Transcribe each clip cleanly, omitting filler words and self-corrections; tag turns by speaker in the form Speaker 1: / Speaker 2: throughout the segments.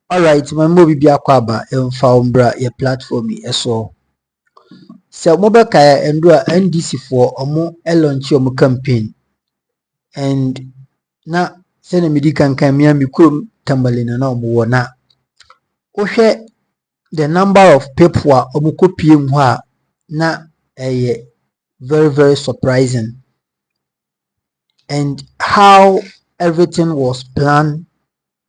Speaker 1: All right, my movie be akwaba umbra your platform so. So mobile kaya endua NDC for omo launch your campaign and na send me di kan mi kurom tambalina na omo na. Ohwe the number of people omo kopiem ho a na very very surprising, and how everything was planned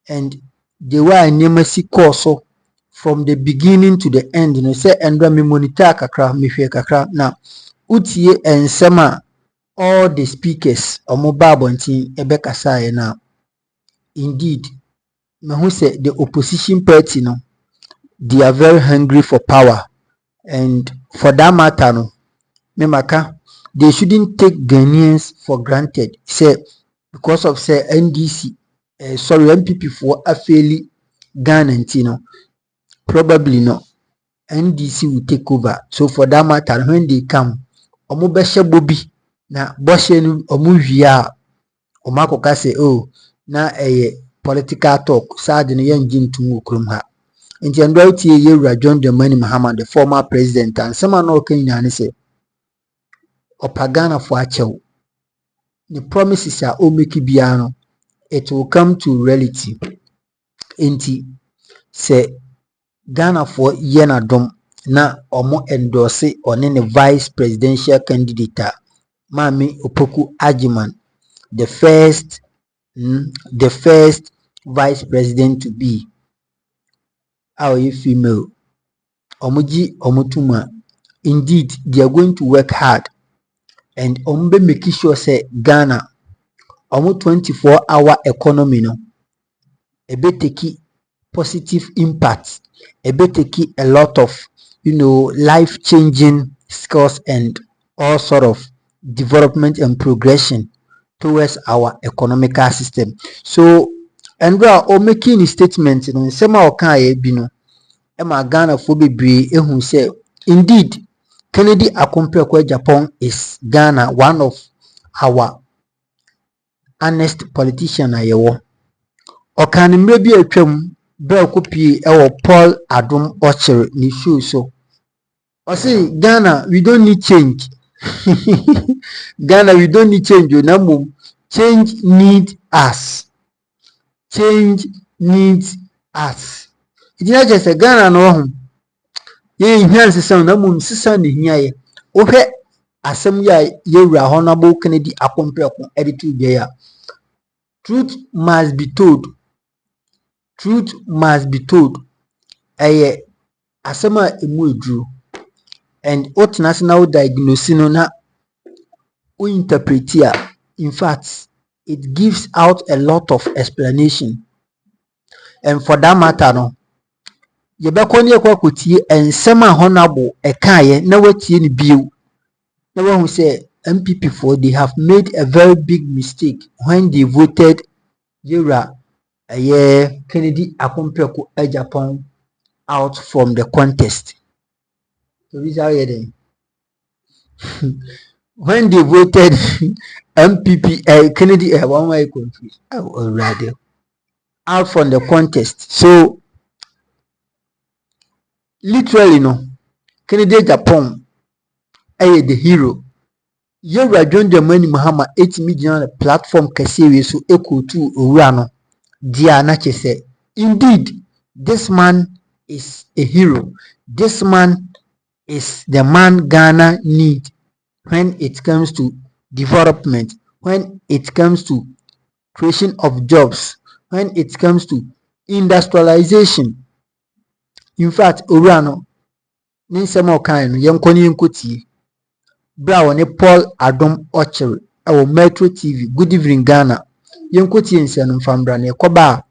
Speaker 1: and the way Nemesi so from the beginning to the end. You know, say endra me monitor kakra me hwe kakra na utie ensema all the speakers omo babontin ebe kasa na indeed me who say the opposition party no, they are very hungry for power, and for that matter no me maka they shouldn't take Ghanaians for granted. Say because of say NDC NPP for afeli Ghana no, probably no NDC will take over. So for that matter, when they come, omo beshe bobi na boshe no omo hwia omo akoka say oh na political talk sad no yen gintum okrum ha. Nti endo tie Yewura John Dramani Mahama, the former president, and some no kan nyane say opagana for achew. The promises are o make bia no, it will come to reality. Nti say Ghana for yena dom na omo endorse one ne vice presidential candidate Mami Opoku Agyapong, the first vice president to be our female. Omuji omutuma. Indeed, they are going to work hard and ombe make sure say Ghana omu 24-hour economy no ebe take positive impact, ebe take a lot of life-changing skills and all sort of development and progression towards our economical system. So Andra o making a statement in sema okan bi no ema Ghana for bebre ehun say indeed Kennedy Agyapong is Ghana one of our honest politician ayewo. Okan mre bi atwam bra kopie ewo Paul Adom Ochere ni show so. O say Ghana we don't need change. Ghana we don't need change na mum change need us. Change needs us. It is just a Ghana no ho. Ye hia sesa na mum sesa ne hia ye. Ohwe asem ya Yewura Honorable Kennedy Agyapong editor bia. Truth must be told. Truth must be told. Asema emu edru. And what national diagnosis no na we interpret here. In fact, it gives out a lot of explanation. And for that matter no, yebekọ ne ekwa kotie ensema honorable ekaye na watie ni bio. Na we say NPP for they have made a very big mistake when they voted Yewura Kennedy Agyapong out from the contest. So this how you when they voted NPP Kennedy one way confused rather out from the contest. So literally no, Kennedy Agyapong the hero. Yewura John Dramani Mahama 8 million on the platform kase so equal to owura no dia na chese. Indeed, this man is a hero. This man is the man Ghana need when it comes to development, when it comes to creation of jobs, when it comes to industrialization. In fact, owura no ni nsema okan no yenkoni bra woni Paul Adom Ochere ewo Metro TV. Good evening Ghana. Yenkoti ensiano mfambra ne koba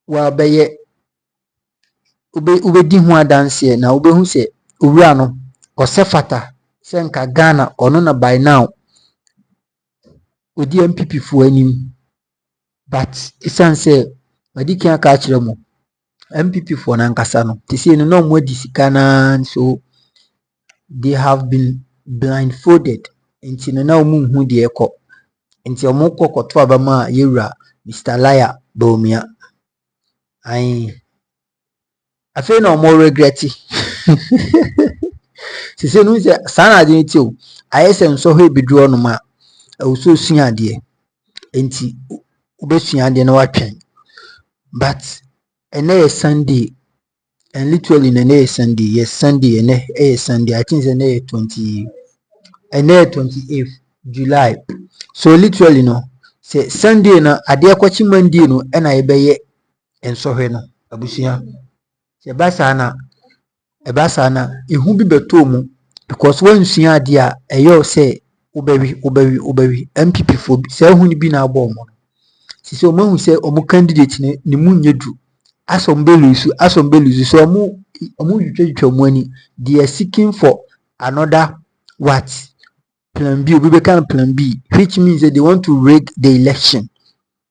Speaker 1: wa beye ubedi ho adanse na ubehu se owura no osefata senka Ghana ono na by now odi MPP fu anim, but isan se madiki aka akire mo MPP fu na nkasa no tisi no mo di sikana, so they have been blindfolded nti na omu hu de ekọ nti omu kokoto abama Yewura Mr. Liar Bawumia. I feel no more regretty. She said, no, Sana didn't tell. I said, so he be drawn ma. I was so senior, dear. Ain't he? Ubesua de no watching. But and a Sunday, and literally in a Sunday, yes, Sunday and a Sunday. I think it's a 28th July. So literally no, say Sunday no, adia kwachi Monday no, and I be and so no, abusia. Se ebasa na ihu bi beto mu because when sua adia eyo say ubewi NPP for say hu ni bi na abo mo. Sisi omo say omo candidate ne mu nyedu asombelusu so omo twetwa mu ani they are seeking for another what plan B, we become plan B, which means that they want to rig the election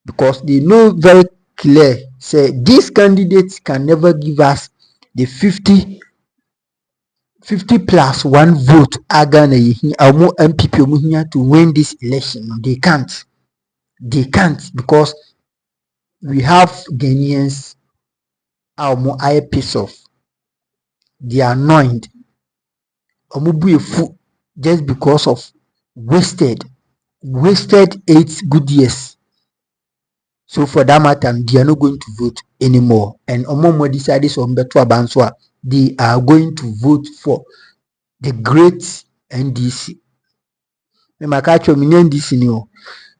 Speaker 1: because they know very clear say these candidates can never give us the 50 plus 1 vote agana MPP to win this election. They can't because we have Ghanaians more eye piece of they are annoyed just because of wasted 8 good years. So for that matter, they are not going to vote anymore. And Omomo decided they are going to vote for the great NDC. NDC new,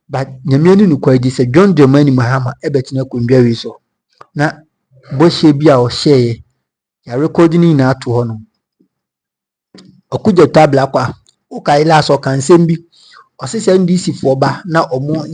Speaker 1: but Nyamiani no quite this John Dramani Mahama ebetina kunbia so. Na boshe bia o share ya recording na ato hono. Okuja tabla kwa uka ila so kansembi osese NDC for ba na omo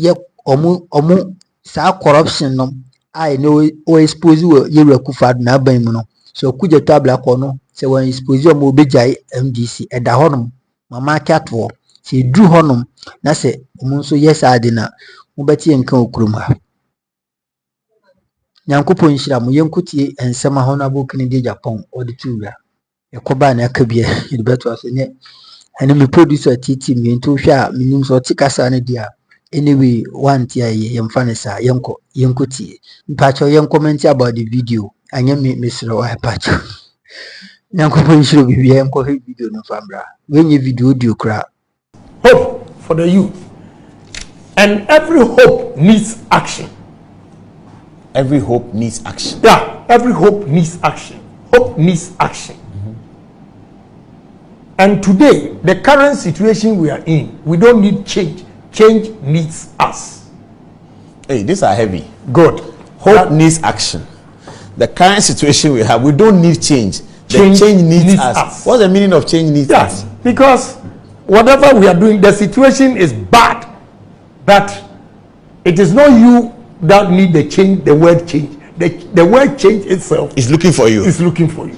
Speaker 1: sa corruption no I know o expose ye rekufad na ban mu no so okuja tabla kwa no se wan expose o mo bejai MDC eda hono mama katwo se dru hono na se omo so yes ade na mo beti enka okurum ha Nyankopon hira mo yenkutie ensema Hon Kennedy Agyapong odituwa yakoba na akabie yebeto asenye ene me producer titi me nto hwa minim so tikasa na dia anyway one tia yemfa ne sa yenkotie mpacho yen comment about the video anya me sro wa pacho Nyankopon hira bibia yenko video no fambra wenye video audio kra
Speaker 2: hope for the youth, and every hope needs action.
Speaker 3: Every hope needs action.
Speaker 2: Yeah, every hope needs action. Hope needs action. And today, the current situation we are in, we don't need change. Change needs us.
Speaker 3: Hey, these are heavy.
Speaker 2: Good.
Speaker 3: Hope needs action. The current situation we have, we don't need change. Change needs us. What's the meaning of change needs us?
Speaker 2: Because whatever we are doing, the situation is bad. But it is not you that need the change, the word change. The word change itself
Speaker 3: is looking for you.
Speaker 2: Is looking for you.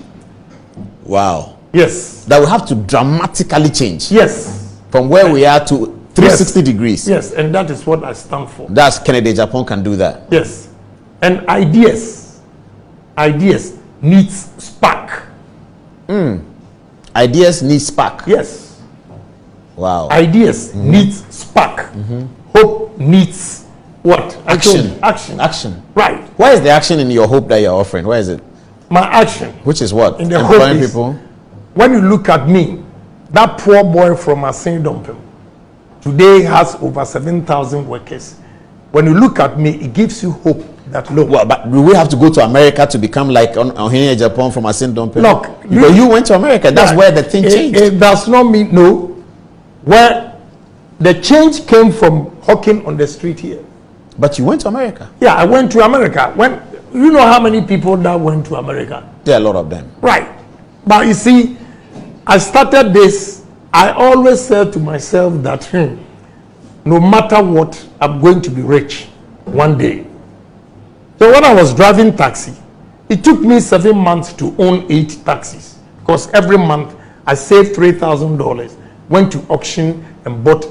Speaker 3: Wow.
Speaker 2: Yes.
Speaker 3: That we have to dramatically change.
Speaker 2: Yes.
Speaker 3: From where we are to 360 degrees.
Speaker 2: Yes, and that is what I stand for.
Speaker 3: That's Kennedy Agyapong can do that.
Speaker 2: Yes. And ideas needs spark.
Speaker 3: Ideas need spark.
Speaker 2: Yes.
Speaker 3: Wow.
Speaker 2: Ideas needs spark. Hope needs what?
Speaker 3: Action.
Speaker 2: Action. Right.
Speaker 3: Where is the action in your hope that you're offering? Where is it?
Speaker 2: My action.
Speaker 3: Which is what?
Speaker 2: In the
Speaker 3: employing
Speaker 2: hope is,
Speaker 3: people.
Speaker 2: When you look at me, that poor boy from Asendompem today has over 7,000 workers. When you look at me, it gives you hope that look.
Speaker 3: Well, but do we have to go to America to become like Hon Kennedy Agyapong from Asendompem?
Speaker 2: Look,
Speaker 3: because you went to America. That's where the thing changed.
Speaker 2: It does not mean no. Where the change came from hawking on the street here.
Speaker 3: But you went to America.
Speaker 2: Yeah, I went to America. When you know how many people that went to America?
Speaker 3: There are a lot of them.
Speaker 2: Right. But you see, I started this. I always said to myself that no matter what, I'm going to be rich one day. So when I was driving taxi, it took me 7 months to own 8 taxis because every month I saved $3,000, went to auction and bought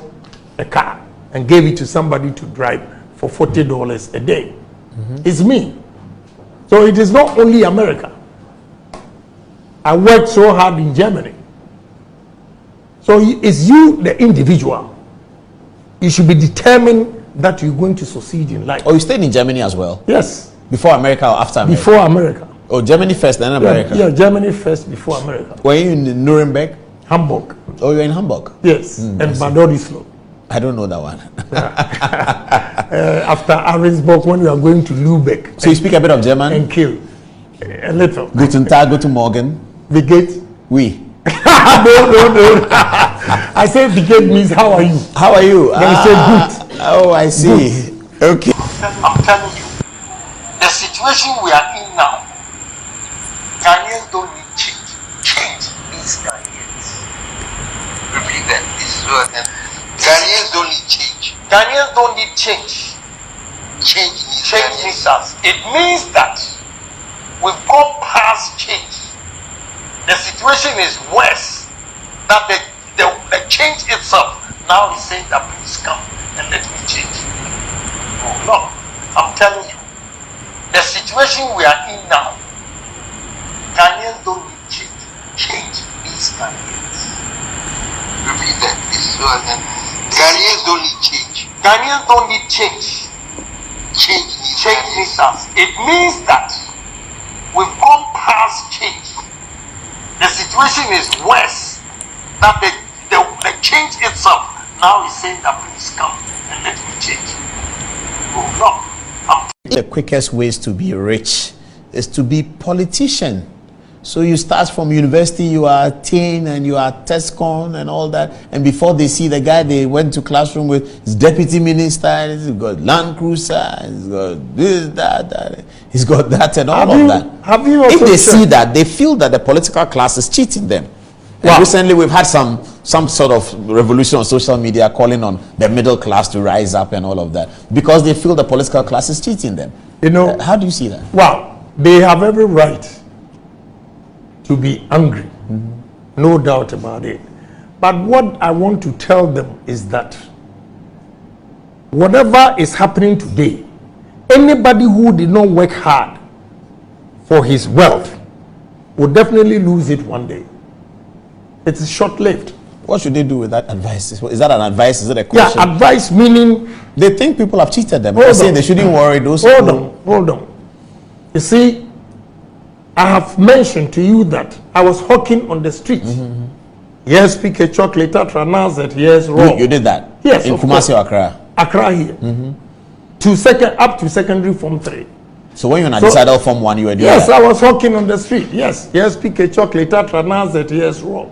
Speaker 2: a car and gave it to somebody to drive for $40 a day. It's me. So it is not only America. I worked so hard in Germany. So it's you, the individual. You should be determined that you're going to succeed in life.
Speaker 3: Oh, you stayed in Germany as well?
Speaker 2: Yes.
Speaker 3: Before America or after America?
Speaker 2: Before America.
Speaker 3: Oh, Germany first, then America.
Speaker 2: Yeah, Germany first before America.
Speaker 3: Were you in Nuremberg?
Speaker 2: Hamburg.
Speaker 3: Oh, you're in Hamburg?
Speaker 2: Yes, and Bad Orislo.
Speaker 3: I don't know that one.
Speaker 2: After Ahrensburg, when we are going to Lübeck.
Speaker 3: So you speak a bit of German?
Speaker 2: And Kiel. A little.
Speaker 3: Guten Tag, guten Morgen.
Speaker 2: The gate?
Speaker 3: Oui.
Speaker 2: No. I said the gate means how are you?
Speaker 3: How are you?
Speaker 2: Then you say good.
Speaker 3: Oh, I see. Good. Okay.
Speaker 4: I'm telling you, the situation we are in now, Ghanaians don't need change. Change needs Ghanaians. Repeat that. This is what Ghanaians don't need change. Ghanaians don't need change. Change needs us. It means that we've gone past change. The situation is worse. That the change itself now is saying that please come and let me change. Oh, no, I'm telling you, the situation we are in now, Ghanaians don't need change. Change needs Ghanaians. Repeat that. This is what Ghanaians don't need change. Ghanaians don't need change. Change needs us. It means that we've gone past change. The situation is worse. That the change itself now is saying that please come and let me change. Oh no.
Speaker 3: The quickest ways to be rich is to be politician. So you start from university, you are a teen and you are TESCON and all that. And before they see the guy they went to classroom with, his deputy minister, he's got Land Cruiser, he's got this, that, he's got that and all of that.
Speaker 2: Have you also
Speaker 3: if they see that, they feel that the political class is cheating them. Wow. Recently we've had some sort of revolution on social media calling on the middle class to rise up and all of that because they feel the political class is cheating them.
Speaker 2: You know,
Speaker 3: how do you see that?
Speaker 2: Well, they have every right to be angry, no doubt about it. But what I want to tell them is that whatever is happening today, anybody who did not work hard for his wealth will definitely lose it one day. It is short-lived.
Speaker 3: What should they do with that advice? Is that an advice? Is it a question?
Speaker 2: Yeah, advice meaning
Speaker 3: they think people have cheated them. They're saying they shouldn't worry those people.
Speaker 2: Hold on. You see, I have mentioned to you that I was hawking on the street. Yes, pick a chocolate, Tatra, yes, raw.
Speaker 3: You did that?
Speaker 2: Yes,
Speaker 3: in Kumasi or Accra?
Speaker 2: Accra here. Up to secondary form 3.
Speaker 3: So when you were decided form 1, you were doing
Speaker 2: yes,
Speaker 3: that?
Speaker 2: I was hawking on the street. Yes, pick a chocolate, Tatra, yes, raw.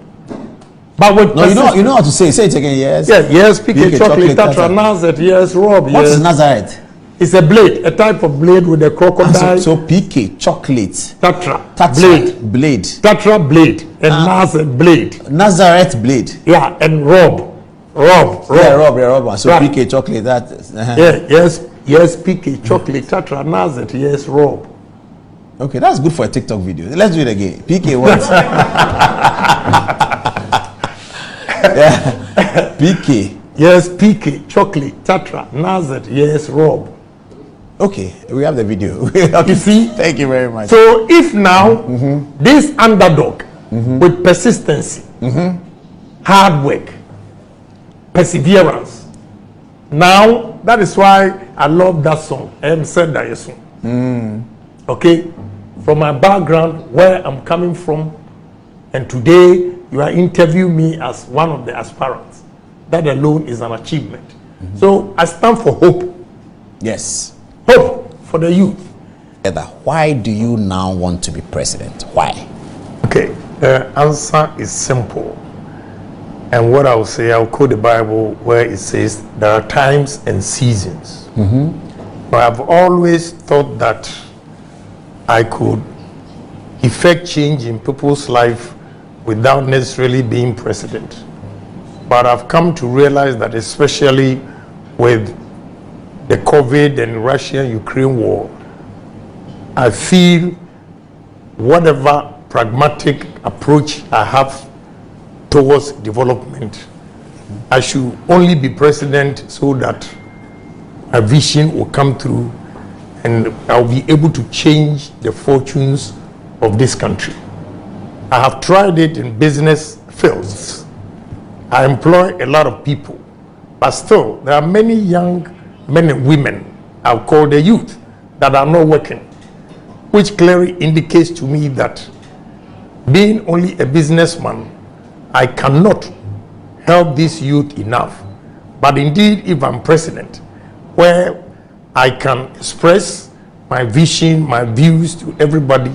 Speaker 2: But with
Speaker 3: no, you know how to say it. Say it again, yes.
Speaker 2: Yes, pick a chocolate, Tatra, yes, raw.
Speaker 3: What is Nazareth?
Speaker 2: It's a blade, a type of blade with a crocodile.
Speaker 3: So PK, chocolate.
Speaker 2: Tatra,
Speaker 3: blade.
Speaker 2: Tatra, blade. And Nazareth, blade.
Speaker 3: Nazareth, blade.
Speaker 2: Yeah, and rob.
Speaker 3: Yeah, rob. So right. PK, chocolate, that.
Speaker 2: Yes, PK, chocolate, Tatra, Nazareth, yes, rob.
Speaker 3: Okay, that's good for a TikTok video. Let's do it again. PK what? Yeah. PK.
Speaker 2: Yes, PK, chocolate, Tatra, Nazareth, yes, rob.
Speaker 3: Okay, we have the video. Okay.
Speaker 2: You see?
Speaker 3: Thank you very much.
Speaker 2: So if now this underdog with persistency, hard work, perseverance, now that is why I love that song. Okay, from my background, where I'm coming from, and today you are interviewing me as one of the aspirants. That alone is an achievement. So I stand for hope.
Speaker 3: Yes.
Speaker 2: Hope for the youth.
Speaker 3: Why do you now want to be president? Why?
Speaker 2: Okay, the answer is simple. And what I'll say, I'll quote the Bible where it says, there are times and seasons. But I've always thought that I could effect change in people's life without necessarily being president. But I've come to realize that especially with the COVID and Russia-Ukraine war, I feel whatever pragmatic approach I have towards development, I should only be president so that a vision will come through and I'll be able to change the fortunes of this country. I have tried it in business fields. I employ a lot of people, but still there are many young men and women, I'll call the youth, that are not working. which clearly indicates to me that being only a businessman, I cannot help this youth enough. But indeed, if I'm president, where I can express my vision, my views to everybody,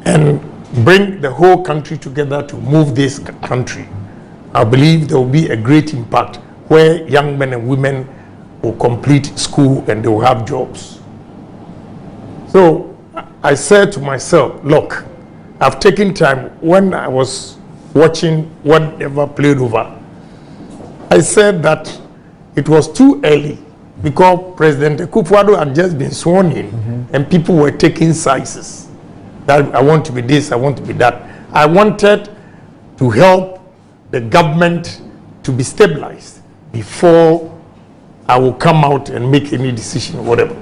Speaker 2: and bring the whole country together to move this country, I believe there will be a great impact where young men and women will complete school and they will have jobs. So I said to myself, look, I've taken time. When I was watching whatever played over, I said that it was too early because President Akufo-Addo had just been sworn in and people were taking sizes. That I want to be this, I want to be that. I wanted to help the government to be stabilized before I will come out and make any decision or whatever.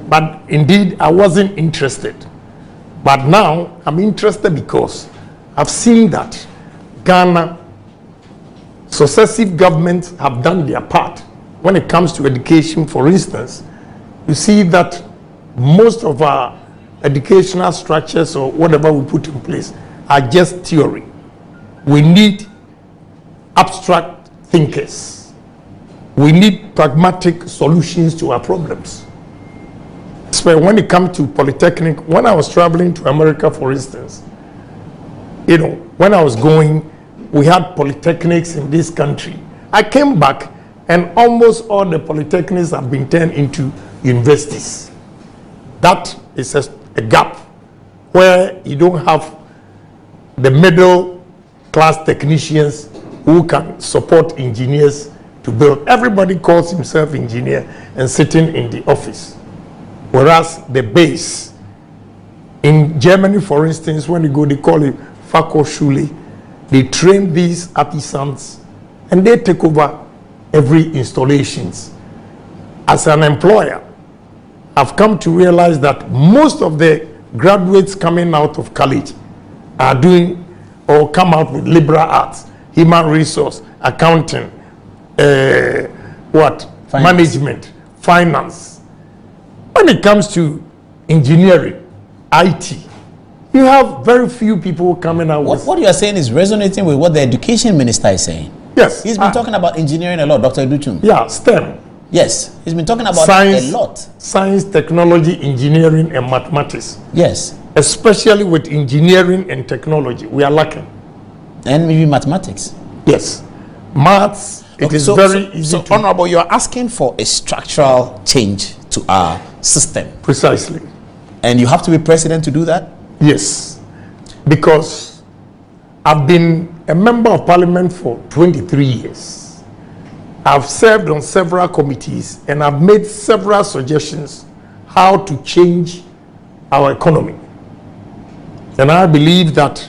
Speaker 2: But indeed, I wasn't interested. But now, I'm interested because I've seen that Ghana, successive governments have done their part. When it comes to education, for instance, you see that most of our educational structures or whatever we put in place are just theory. We need abstract thinkers. We need pragmatic solutions to our problems. So when it comes to polytechnic, when I was traveling to America, for instance, you know, when I was going, we had polytechnics in this country. I came back and almost all the polytechnics have been turned into universities. That is a gap where you don't have the middle class technicians who can support engineers to build. Everybody calls himself engineer and sitting in the office. Whereas the base in Germany, for instance, when you go, they call it Fachhochschule. They train these artisans and they take over every installations. As an employer, I've come to realize that most of the graduates coming out of college are doing or come out with liberal arts, human resource, accounting, management, finance. When it comes to engineering, IT, you have very few people coming out with...
Speaker 3: What you are saying is resonating with what the education minister is saying.
Speaker 2: Yes.
Speaker 3: He's been talking about engineering a lot, Dr. Educhum.
Speaker 2: Yeah, STEM.
Speaker 3: Yes, he's been talking about
Speaker 2: science,
Speaker 3: a lot.
Speaker 2: Science, technology, engineering, and mathematics.
Speaker 3: Yes.
Speaker 2: Especially with engineering and technology, we are lacking.
Speaker 3: And maybe mathematics.
Speaker 2: Yes. Maths, it is very easy
Speaker 3: so
Speaker 2: to...
Speaker 3: Honorable, you are asking for a structural change to our system.
Speaker 2: Precisely.
Speaker 3: And you have to be president to do that?
Speaker 2: Yes. Because I've been a member of parliament for 23 years. I've served on several committees and I've made several suggestions how to change our economy. And I believe that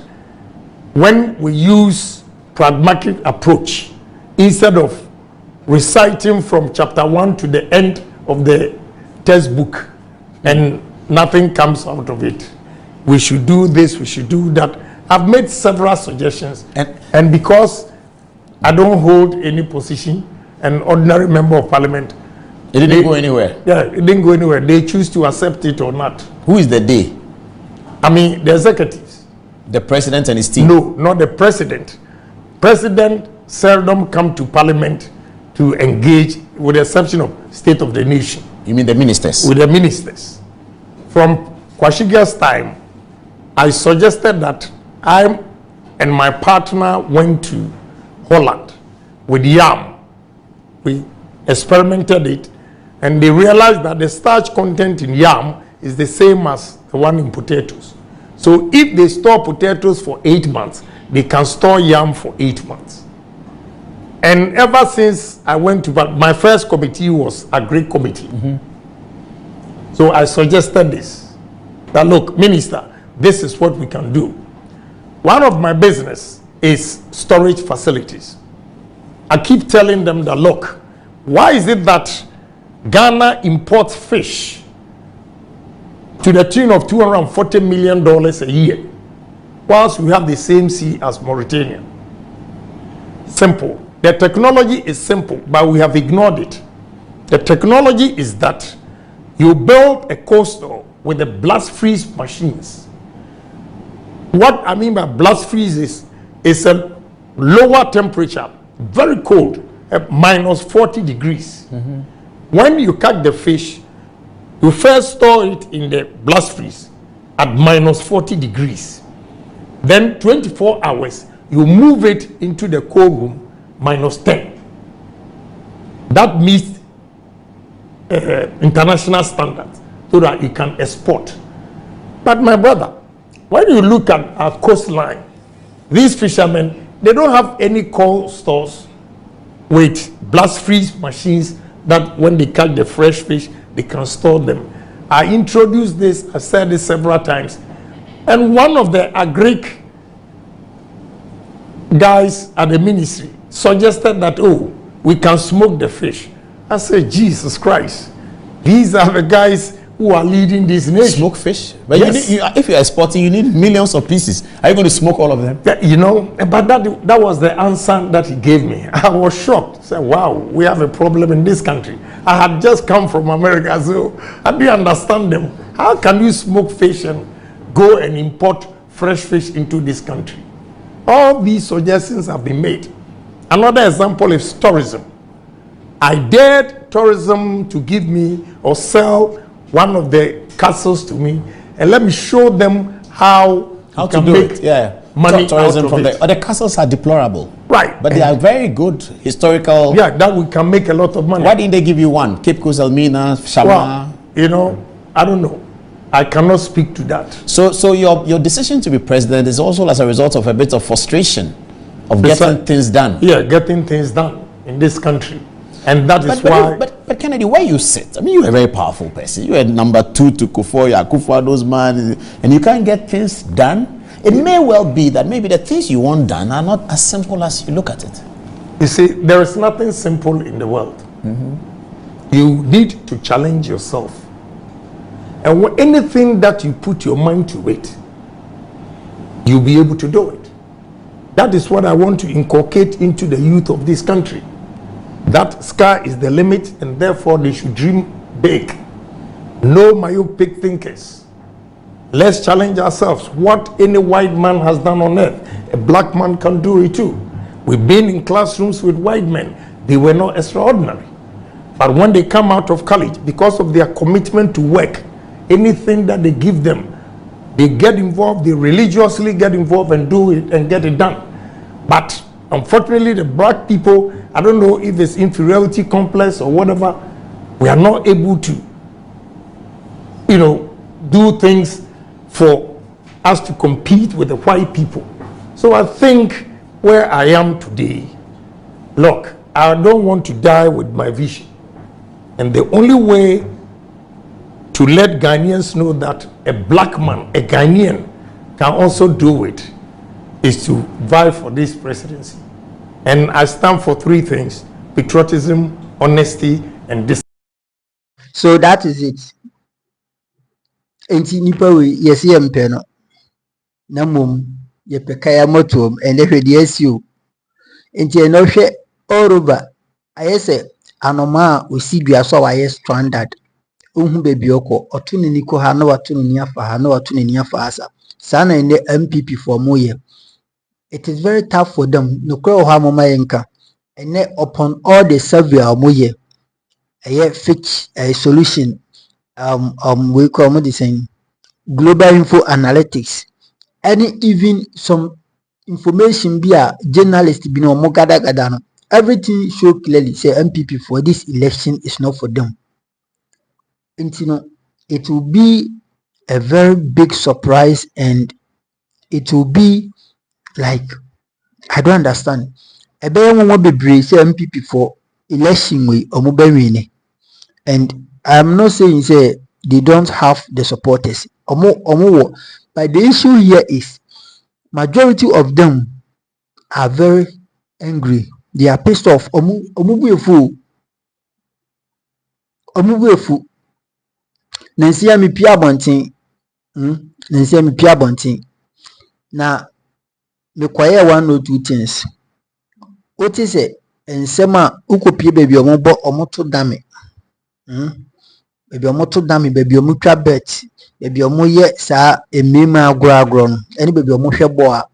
Speaker 2: when we use pragmatic approach, instead of reciting from chapter 1 to the end of the textbook and nothing comes out of it, we should do this, we should do that. I've made several suggestions, and because I don't hold any position, an ordinary member of parliament,
Speaker 3: it didn't go anywhere.
Speaker 2: Yeah, it didn't go anywhere. They choose to accept it or not.
Speaker 3: Who is the they?
Speaker 2: I mean, the executives.
Speaker 3: The president and his team?
Speaker 2: No, not the president. President seldom come to parliament to engage, with the exception of State of the Nation.
Speaker 3: You mean the ministers?
Speaker 2: With the ministers. From Kwashiga's time, I suggested that I and my partner went to Holland with yam. We experimented it, and they realized that the starch content in yam is the same as the one in potatoes. So if they store potatoes for 8 months, they can store yam for 8 months. And ever since I went to, my first committee was a great committee. So I suggested this, that look, minister, this is what we can do. One of my business is storage facilities. I keep telling them that, look, why is it that Ghana imports fish to the tune of $240 million a year, whilst we have the same sea as Mauritania? Simple. The technology is simple, but we have ignored it. The technology is that you build a coastal with the blast freeze machines. What I mean by blast freeze is a lower temperature, very cold, at minus 40 degrees. When you catch the fish, you first store it in the blast freeze at minus 40 degrees. Then 24 hours, you move it into the cold room, minus 10. That meets international standards so that you can export. But my brother, when you look at our coastline, these fishermen, they don't have any cold stores with blast freeze machines that when they catch the fresh fish, they can store them. I introduced this, I said this several times, and one of the agric guys at the ministry suggested that, oh, we can smoke the fish. I said, Jesus Christ, these are the guys who are leading this nation.
Speaker 3: Smoke fish? But
Speaker 2: yes.
Speaker 3: If you're exporting, you need millions of pieces. Are you going to smoke all of them?
Speaker 2: Yeah, you know, but that was the answer that he gave me. I was shocked. I said, wow, we have a problem in this country. I had just come from America, so I didn't understand them. How can you smoke fish and go and import fresh fish into this country? All these suggestions have been made. Another example is tourism. I dared tourism to give me or sell one of the castles to me and let me show them how
Speaker 3: to do
Speaker 2: make
Speaker 3: it. Yeah.
Speaker 2: Money
Speaker 3: tourism
Speaker 2: out
Speaker 3: from
Speaker 2: of it.
Speaker 3: the castles are deplorable.
Speaker 2: Right.
Speaker 3: But they are very good historical.
Speaker 2: Yeah, that we can make a lot of money.
Speaker 3: Why didn't they give you one? Cape Coast, Elmina, Shama?
Speaker 2: Well, you know, I don't know. I cannot speak to that.
Speaker 3: So your decision to be president is also as a result of a bit of frustration of getting things done.
Speaker 2: Yeah, getting things done in this country. And that is why...
Speaker 3: But Kennedy, where you sit, I mean, you're a very powerful person. You're number 2 to Akufo-Addo's man, and you can't get things done. It may well be that maybe the things you want done are not as simple as you look at it.
Speaker 2: You see, there is nothing simple in the world. You need to challenge yourself. And anything that you put your mind to it, you'll be able to do it. That is what I want to inculcate into the youth of this country. That sky is the limit, and therefore they should dream big. No myopic thinkers. Let's challenge ourselves. What any white man has done on earth, a black man can do it too. We've been in classrooms with white men. They were not extraordinary. But when they come out of college, because of their commitment to work, anything that they give them, they get involved, they religiously get involved and do it and get it done. But unfortunately, the black people, I don't know if it's inferiority complex or whatever, we are not able to, you know, do things for us to compete with the white people. So I think where I am today, look, I don't want to die with my vision. And the only way to let Ghanaians know that a black man, a Ghanaian, can also do it is to vie for this presidency. And I stand for 3 things: patriotism, honesty, and discipline.
Speaker 1: So that is it. Enti nipa we yesi yempe no na mom yepeka ya motom ene hwede asio enti eno hwe oroba ayese anoma a osidua so wa yes standard ohun bebi okọ otu ne niko ha na watu ne ni afa ha na watu ne ni afa asa sana ene NPP for moye. It is very tough for them no kro ha mama yenka ene upon all the survey moye a fix a solution we call the same global info analytics, any even some information be a journalist be no more gada everything show clearly say NPP for this election is not for them. And you know, it will be a very big surprise, and it will be like, I don't understand. A bear won't be brave say NPP for election way or mobile. And I'm not saying say they don't have the supporters or more, but the issue here is majority of them are very angry. They are pissed off. Nancy mi pia bontin. Nancy mi pia bontin. Na me kwaye 1 or 2 things. What is it? And sema ukopie baby omobo omoto dame. baby omoto dami baby omutwa bet baby omoye saa emema agro no ene baby omohwe bo a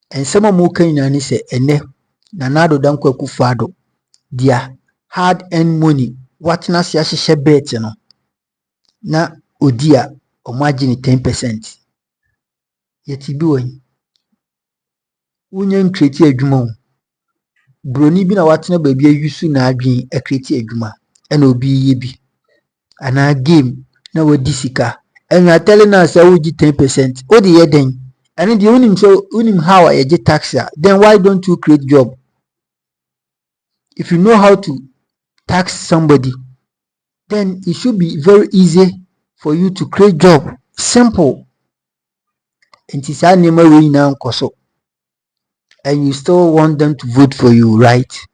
Speaker 1: ensema mo kan nyane se ene Nanado Dankwa Akufo-Addo dia hard earned money what na sia hye bet no na odia omagine 10% yeti bi wan wonyen create adwuma broni bi na watena ba bi ayusu na adwen e create adwuma ena obi ye bi ana game na wadi sika ena tell na say wogi 10% odi ye den ene di unim how I get tax then why don't you create job? If you know how to tax somebody, then it should be very easy for you to create job. Simple. And it's way now, and you still want them to vote for you, right?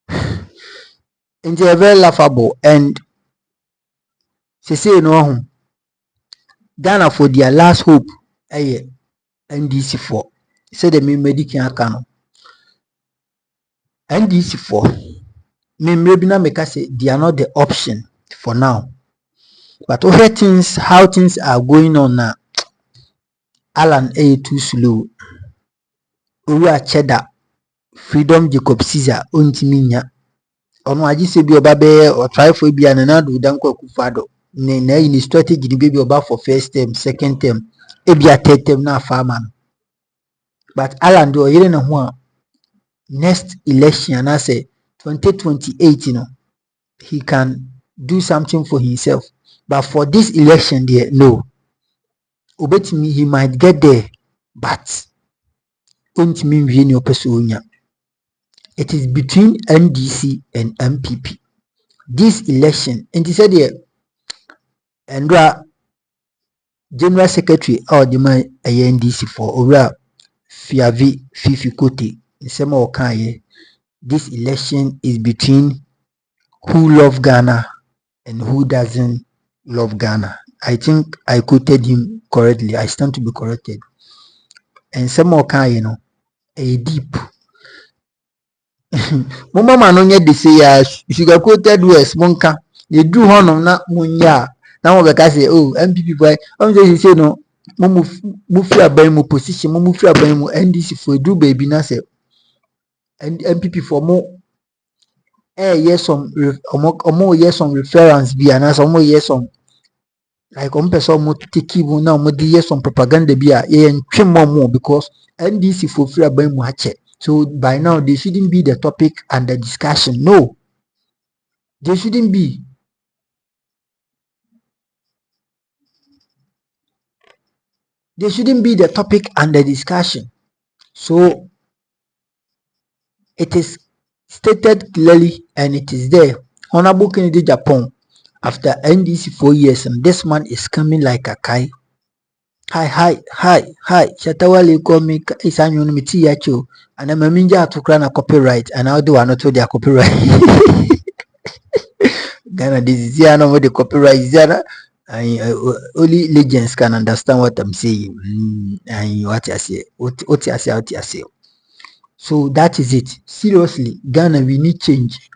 Speaker 1: And they are very laughable. And they say, no, Ghana for their last hope, NDC for. Say the medical canon. NDC for. Maybe na make us say they are not the option for now. But over things, how things are going on now, Alan too slow. Ura Cheddar, Freedom Jacob Caesar, Untiminya. Ono aji se bi oba be or try for bi Nanado Dankwa Akufo-Addo. Na in strategy the baby oba for first term, second term, ebia third term na farmer. But Alan do yele na ho next election I say 2028, you know, he can do something for himself. But for this election there, no. Obetimi he might get there, but untimi wie ni opeso. It is between NDC and NPP. This election, and he said here, Andra General Secretary or the man NDC for Ora Fiavi Fifi Kote in Sema Okaye. This election is between who love Ghana and who doesn't love Ghana. I think I quoted him correctly. I stand to be corrected. And Sema Okaye, you know, a deep. Mama manonye de say ya sugar coated West Monka. They do honor na munya. Now we can say, oh, NPP boy. I'm just say no. Move your mu position. Move your mu NDC for do baby na say. And NPP for more. Yes some yes some reference be and some yes some like person mo take you now mo di yes some propaganda be a more because NDC for free mu hache. So by now they shouldn't be the topic and the discussion. No, they shouldn't be. They shouldn't be the topic and the discussion. So it is stated clearly and it is there. Hon Kennedy Agyapong, after NDC 4 years, and this man is coming like a kai. Hi. Shatawale call me Isanyo Miti Yacho, and I'm a minja to crown a copyright, and I'll do another their copyright. Ghana, this is no the copyright is only legends can understand what I'm saying. And what I say, what I say. So that is it. Seriously, Ghana, we need change.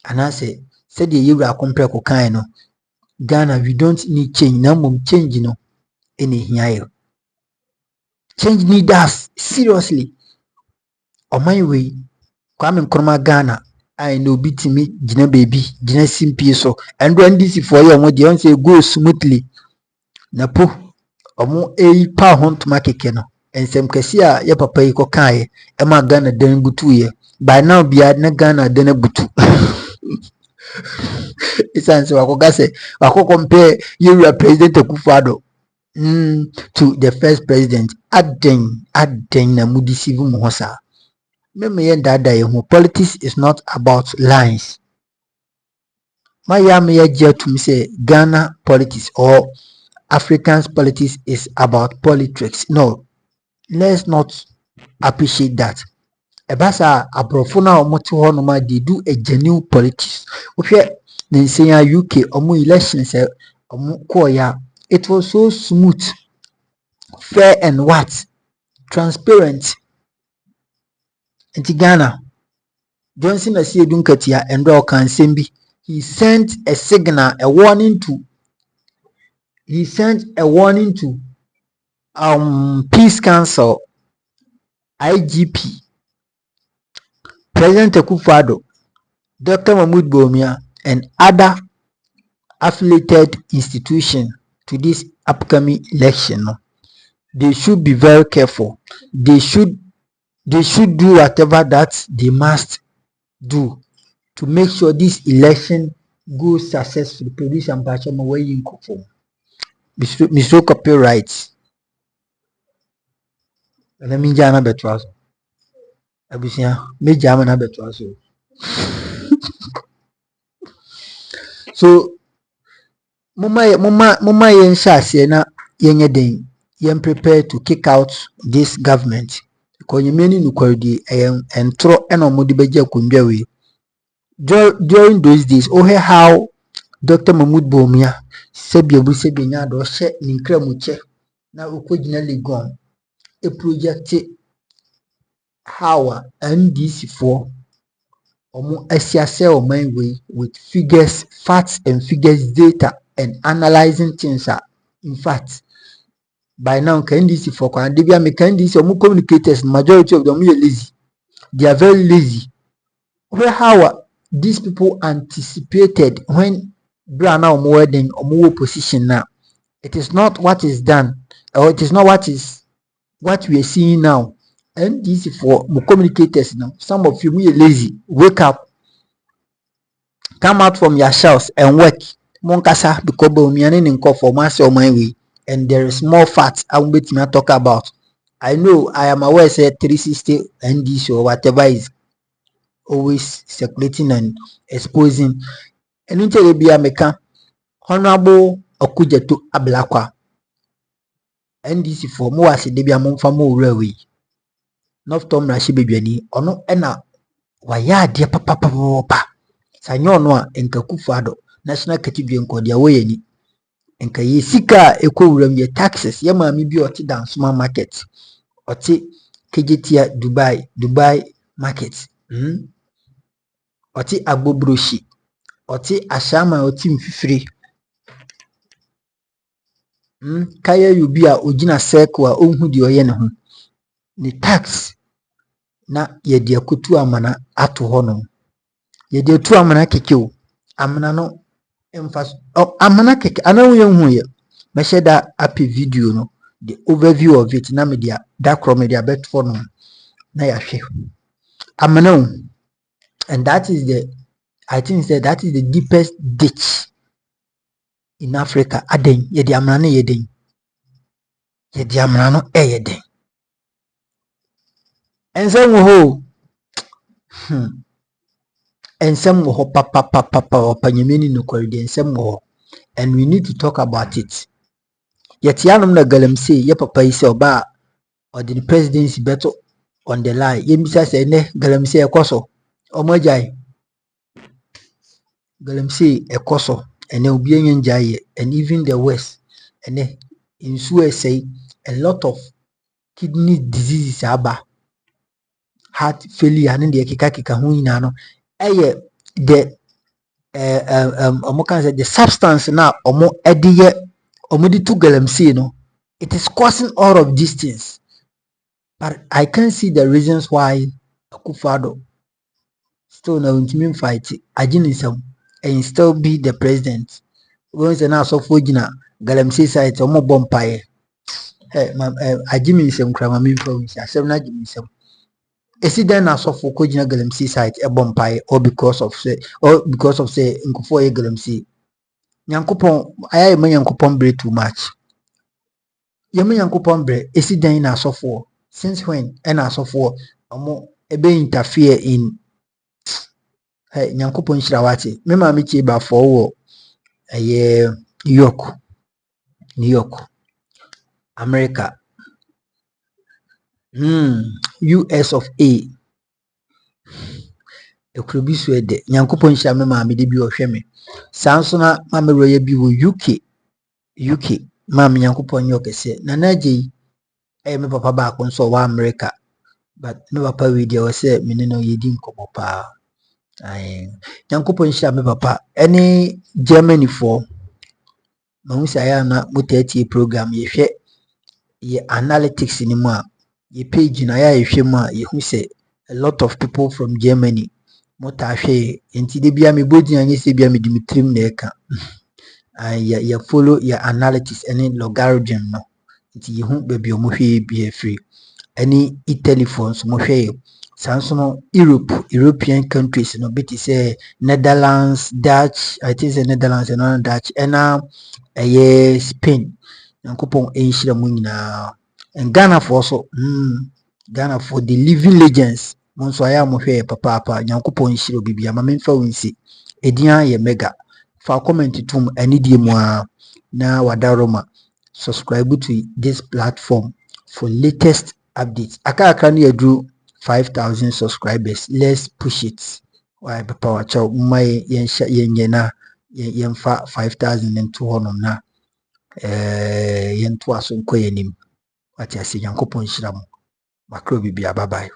Speaker 1: And I say, said the year I compare cocaine. Ghana, we don't need change. No change, any here. Change need us. Seriously. On my way, Kwame Nkrumah Ghana. I know beat me, Gina baby, Gina simple so. And when this for you, what you say go smoothly. Napo, omo pa hunt makeke no. And some kasia ya papa yiko kai, ema Ghana den butu ye. By now biya na Ghana den butu. It's answer wako compare you President Akufo-Addo to the first president. Aden na mudisivu muhosa. Politics is not about lines. My to me say Ghana politics or Africans politics is about politics. No, let's not appreciate that. Ebasa abrofuna omoto honoma they do a genuine politics. Okay, then say UK omo elections omo koya. It was so smooth, fair and what? Transparent. In Ghana, Johnson as you dunkatia and all can sembi he sent a signal, a warning to Peace Council, IGP, President Akufo-Addo, Dr. Mahmoud Bawumia, and other affiliated institutions to this upcoming election. They should be very careful. They should do whatever that they must do to make sure this election goes successfully. Produce and patch on where you go for. Mr. Copyright. Let me jana betwas. Abusia, me jana betwas. So, mama yen shasi na yenye den yen prepare to kick out this government. Because you many nukwadi and throw eno modi beja kunjewe. During those days, how Dr. Mahmoud Bawumia sebi nya do she ninkra muche na ukojina legon a project how NDC for omo asiase o man way with figures, facts and figures, data and analyzing things. In fact, by now NDC for can they be NDC omo communicators, majority of them are lazy. They are very lazy. How these people anticipated when Brana or wedding or position now. It is not what is done, or it is not what we are seeing now. And this is for communicators now. Some of you are lazy. Wake up, come out from your shells and work. Monkasa because Bawumia in call for master my way, and there is more facts I will talk about. I know I am aware say 360 NDC or whatever is always circulating and exposing. And until be a meka Honorable Okujeto Ablakwa NDC for mo ase de bia mo mfa mo rawi not Tom Rashi bebiani ono ena waya de papa sanyo no a enka Akufo-Addo national category nko dia we ni enka ye sika ekowuram ye taxes ye maami bi oti dan supermarket oti kejetia Dubai market oti agbobroshi oti ashama oti mfifiri kaya yubi a ogina circle a onhu de oye ne ho ni tax na ye de akutu amana ato hono ye de tu amana keke amana no emphasize amana keke anawo ye hu ye me sheda api video no the overview of it na media that chrome media bet for no na ya hwe amana, and that is that is the deepest ditch in Africa. Aden ye de amana ye den ye de amana no ye den ensem wo ensem wo papa nyemeni no kwalide ensem wo, and we need to talk about it. Yet yanum na galamse ye papa ise oba or the presidency better on the line yemisa say ne galamse ekoso omojai galamse ekoso ene obi enyenjaye, and even the west ene insu say a lot of kidney diseases aba, heart failure and the kika hu ina no eye the the substance na omo ediye omo di to galamsey no, it is causing all of these things. But I can't see the reasons why Akufo-Addo still na ultimate fight aginism and still be the president. When say na so for gina galamsey side omo bompaye aginism krama mi province asem na aginism. Is it then as of Kojina Galamsey site a bompire or because of say Nkufo ye Galamsey? Yankupon, I am Yankupon bread too much. Yama Yankupon bread, is it then as of war? Since when? And as of war, a be interfere in Yankupon Shrawati. Mema Michi ba for a year New York, America. US of A. Ekrobi swede Nyankopon hia me maame de bi ohwe me sanso na maame roye bi wo UK maame Nyankopon nye okese na naje me papa ba ko nso wa America, but me papa we dia o se me ne no yedi nkomo pa Aye. Nyankopon hyira me papa. Any Germany for mahu say na mutati program yehwe ye analytics ni mu a ye page na ya yehwe mu a yehu say a lot of people from Germany muta hwe enti de bia me bodi anye se bia me dimitrim na eka. Ya follow your analytics any logarithm no. Enti yehu baby omo hwe bi free. Any Italy phones mo hwe Samsung European countries no bit say Netherlands, Dutch, I think the Netherlands and non Dutch, and Spain. Yankopon enhyira mu nyina. And Ghana for so Ghana for the living legends. Mo so aya mo hwe papa Yankopon enhyira bibia ma memfa wonsi. Edian ye mega. For comment tum anidie mu a na wadaroma. Subscribe to this platform for latest updates. Aka no yadru 5,000 subscribers. Let's push it. Why papa wacha my yenye na yenfa 5,200 na yentu aso nko yenim. Wati ase Yankopon hyira mo. Makro bibia bye bye.